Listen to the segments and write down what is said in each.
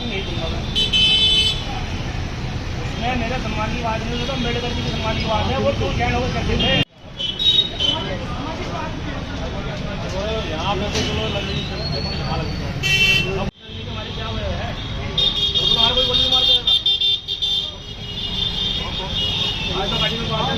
Parking नहीं दूंगा मैं मेरे सम्मान की बात नहीं तो अम्बेडकर जी की सम्मान की बात है वो तो क्या लोग करते थे यहाँ पे तो चलो हमारी क्या वजह है तुम्हारा कोई गोली मार देगा आज तो गाड़ी में बात है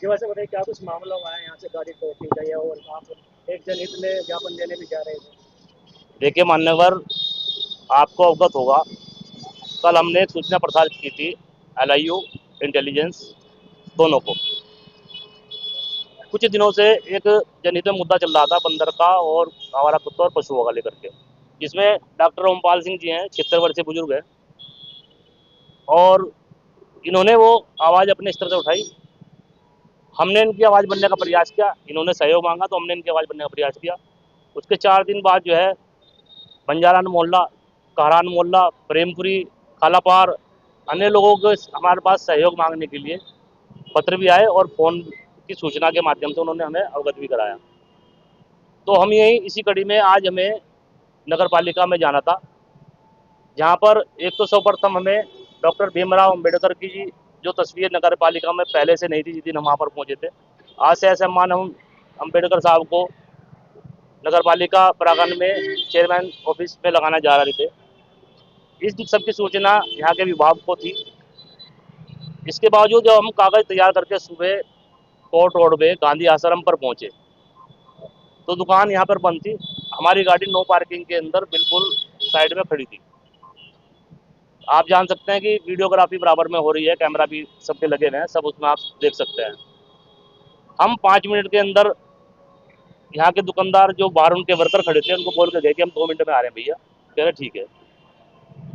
जी वैसे बताइए क्या कुछ मामला हुआ है यहाँ से गाड़ी ठोकी गई है और आप एक जनहित में ज्ञापन देने भी जा रहे थे। देखिए मान्यवर, आपको अवगत होगा, कल हमने एक सूचना प्रसारित की थी LIU इंटेलिजेंस दोनों को। कुछ दिनों से एक जनहित में मुद्दा चल रहा था बंदर का और आवारा कुत्ता और पशुओं का लेकर के, जिसमें डॉक्टर ओमपाल सिंह जी हैं, 76 वर्षीय बुजुर्ग हैं, और इन्होंने वो आवाज़ अपने स्तर से उठाई। हमने इनकी आवाज़ बनने का प्रयास किया, इन्होंने सहयोग मांगा तो हमने इनकी आवाज़ बनने का प्रयास किया। उसके 4 दिन बाद जो है बंजारान मोहल्ला, कहरान मोहल्ला, प्रेमपुरी, खालापार, अन्य लोगों को हमारे पास सहयोग मांगने के लिए पत्र भी आए और फ़ोन की सूचना के माध्यम से उन्होंने हमें अवगत भी कराया। तो हम यही इसी कड़ी में आज हमें नगर पालिका में जाना था, जहाँ पर एक तो सर्वप्रथम हमें डॉक्टर भीमराव अम्बेडकर की जी जो तस्वीर नगर पालिका में पहले से नहीं थी, जिस दिन हम वहाँ पर पहुँचे थे, आज से सम्मान हम अम्बेडकर साहब को नगर पालिका प्रांगण में चेयरमैन ऑफिस में लगाना जा रहे थे। इस सब की सूचना यहाँ के विभाग को थी। इसके बावजूद जब हम कागज़ तैयार करके सुबह कोर्ट रोड पे गांधी आश्रम पर पहुँचे तो दुकान यहाँ पर बंद थी। हमारी गाड़ी नो पार्किंग के अंदर बिल्कुल साइड में खड़ी थी। आप जान सकते हैं कि वीडियोग्राफी बराबर में हो रही है, कैमरा भी सबके लगे हुए हैं, सब उसमें आप देख सकते हैं। हम 5 मिनट के अंदर यहाँ के दुकानदार जो बाहर उनके वर्कर खड़े थे उनको बोल के गए कि हम 2 मिनट में आ रहे हैं भैया, कह रहे ठीक है।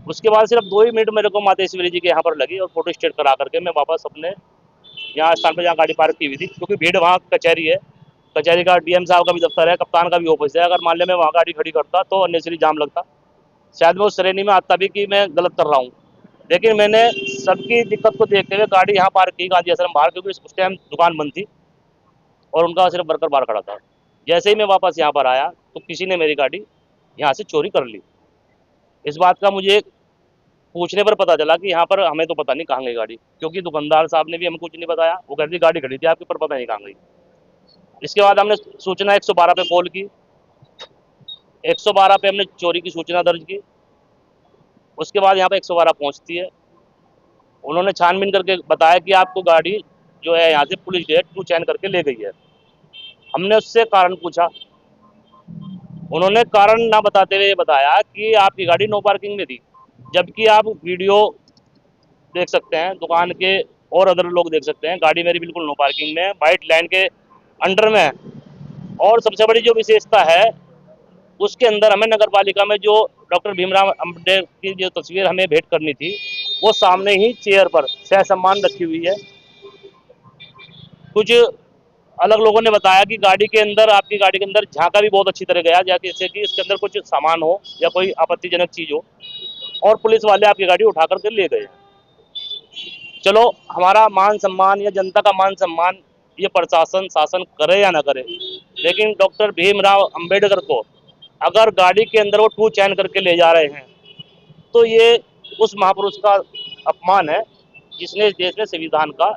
उसके बाद सिर्फ 2 ही मिनट मेरे को मातेश्वरी जी के यहाँ पर लगी और फोटो स्टेट करा करके मैं वापस अपने यहाँ स्थान पर जहाँ गाड़ी पार्क की हुई थी, क्योंकि भीड़ वहाँ कचहरी है, कचहरी का DM साहब का भी दफ्तर है, कप्तान का भी ऑफिस है। अगर मान लिया मैं वहाँ गाड़ी खड़ी करता तो अननेसरी जाम लगता, शायद मैं उस श्रेणी में आता भी कि मैं गलत कर रहा हूँ। लेकिन मैंने सबकी दिक्कत को देखते हुए गाड़ी यहाँ पार्क की गांधी आश्रम बाहर, क्योंकि उस टाइम दुकान बंद थी और उनका सिर्फ वर्कर बाहर खड़ा था। जैसे ही मैं वापस यहाँ पर आया तो किसी ने मेरी गाड़ी यहाँ से चोरी कर ली। इस बात का मुझे पूछने पर पता चला कि यहाँ पर हमें तो पता नहीं कहाँ गई गाड़ी, क्योंकि दुकानदार साहब ने भी हमें कुछ नहीं बताया। वो कहती गाड़ी खड़ी थी आपके, पर पता नहीं कहाँ गई। इसके बाद हमने सूचना 112 पे कॉल की, 112 पे हमने चोरी की सूचना दर्ज की। उसके बाद यहाँ पर 112 पहुँचती है, उन्होंने छानबीन करके बताया कि आपको गाड़ी जो है यहाँ से पुलिस जो है टू चैन करके ले गई है। हमने उससे कारण पूछा, उन्होंने कारण ना बताते हुए बताया कि आपकी गाड़ी नो पार्किंग में थी, जबकि आप वीडियो देख सकते हैं दुकान के और अदर लोग देख सकते हैं, गाड़ी मेरी बिल्कुल नो पार्किंग में है, वाइट लाइन के अंडर में है। और सबसे बड़ी जो विशेषता है उसके अंदर हमें नगर पालिका में जो डॉक्टर भीमराव अम्बेडकर की जो तस्वीर हमें भेंट करनी थी वो सामने ही चेयर पर सह सम्मान रखी हुई है। कुछ अलग लोगों ने बताया कि गाड़ी के अंदर, आपकी गाड़ी के अंदर झांका भी बहुत अच्छी तरह गया, जैसे कि इसके अंदर कुछ सामान हो या कोई आपत्तिजनक चीज हो, और पुलिस वाले आपकी गाड़ी उठा करके ले गए। चलो, हमारा मान सम्मान या जनता का मान सम्मान ये प्रशासन शासन करे या ना करे, लेकिन डॉक्टर भीमराव अंबेडकर को अगर गाड़ी के अंदर वो टू चैन करके ले जा रहे हैं तो ये उस महापुरुष का अपमान है जिसने इस देश में संविधान का।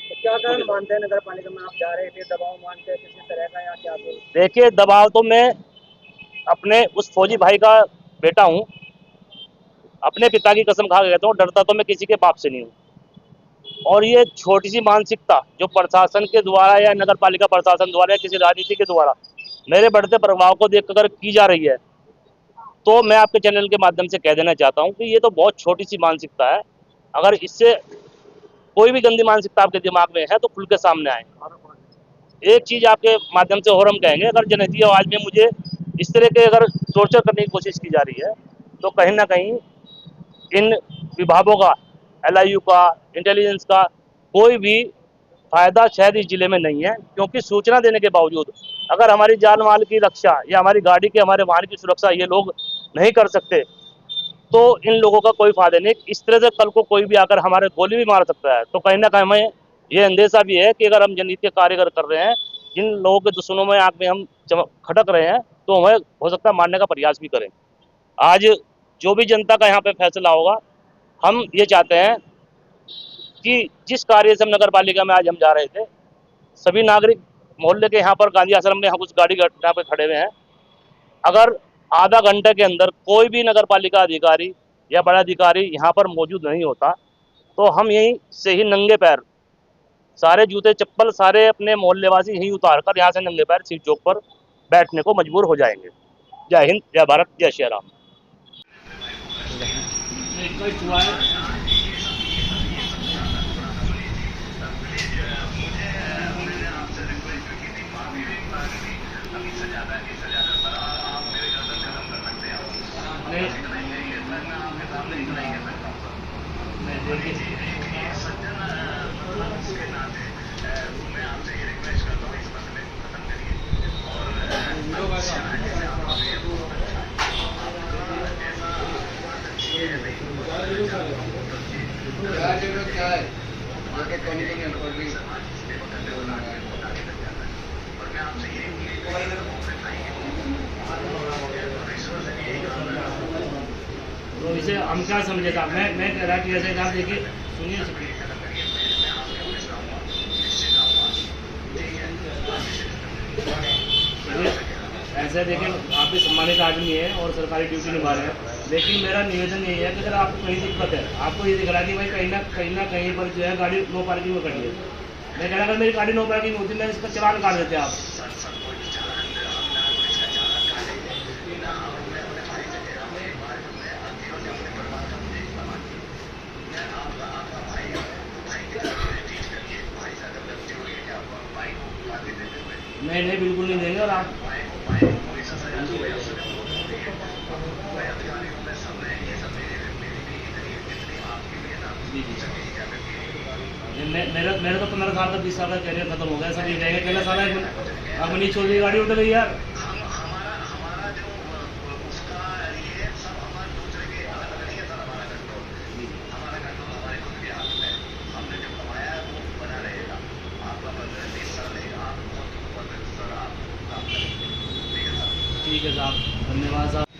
तो क्या कारण मानते हैं नगर पालिका में आप जा रहे थे, दबाव मानते हैं किसी तरह का या क्या बोल? देखिए, दबाव तो मैं अपने उस फौजी भाई का बेटा हूँ, अपने पिता की कसम खा के कहता हूँ, डरता तो मैं किसी के बाप से नहीं हूँ। और ये छोटी सी मानसिकता जो प्रशासन के द्वारा या नगर पालिका प्रशासन द्वारा या किसी राजनीति के द्वारा मेरे बढ़ते प्रभाव को देख कर की जा रही है, तो मैं आपके चैनल के माध्यम से कह देना चाहता हूँ कि ये तो बहुत छोटी सी मानसिकता है। अगर इससे कोई भी गंदी मानसिकता आपके दिमाग में है तो खुल के सामने आए। एक चीज़ आपके माध्यम से और हम कहेंगे, अगर जनहित आवाज़ में मुझे इस तरह के अगर टॉर्चर करने की कोशिश की जा रही है, तो कहीं ना कहीं इन विभागों का, LIU का, इंटेलिजेंस का कोई भी फायदा शायद इस जिले में नहीं है, क्योंकि सूचना देने के बावजूद अगर हमारी जान माल की रक्षा या हमारी गाड़ी के, हमारे वाहन की सुरक्षा ये लोग नहीं कर सकते, तो इन लोगों का कोई फायदा नहीं। इस तरह से कल को कोई भी आकर हमारे गोली भी मार सकता है, तो कहीं ना कहीं हमें ये अंदेशा भी है कि अगर हम जनहित के कार्य कर रहे हैं, जिन लोगों के दुश्मनों में आंख में हम खटक रहे हैं, तो हमें हो सकता है मारने का प्रयास भी करें। आज जो भी जनता का यहाँ पे फैसला होगा, हम ये चाहते हैं कि जिस कार्य से हम नगर पालिका में आज हम जा रहे थे, सभी नागरिक मोहल्ले के यहाँ पर गांधी आश्रम में हम उस गाड़ी घटना पे खड़े हुए हैं। अगर आधा घंटे के अंदर कोई भी नगर पालिका अधिकारी या बड़ा अधिकारी यहाँ पर मौजूद नहीं होता, तो हम यहीं से ही नंगे पैर सारे जूते चप्पल सारे अपने मोहल्लेवासी यहीं उतार कर यहाँ से नंगे पैर सीट चौक पर बैठने को मजबूर हो जाएंगे। जय हिंद, जय भारत, जय श्री राम। तो इसे हम क्या समझे साहब, मैं कह रहा कि जैसे आप देखिए, सुनिए ऐसे देखिए, आप भी सम्मानित आदमी है और सरकारी ड्यूटी निभा रहे हैं, लेकिन मेरा निवेदन यही है कि अगर आपको कहीं दिक्कत है, आपको ये दिख रहा है कि भाई कहीं ना कहीं पर जो है गाड़ी नो पार्किंग में खड़ी है, मैं कह रहा अगर मेरी गाड़ी नो पार्किंग होती मैं इसका चालान काट देते आप। नहीं बिल्कुल नहीं देंगे। और आप मेरा तो 15 साल का 20 साल का कैरियर खत्म हो गया, सब ये कहेंगे पहला साल अपनी छोटी गाड़ी उठ गई यार। ठीक है साहब, धन्यवाद साहब।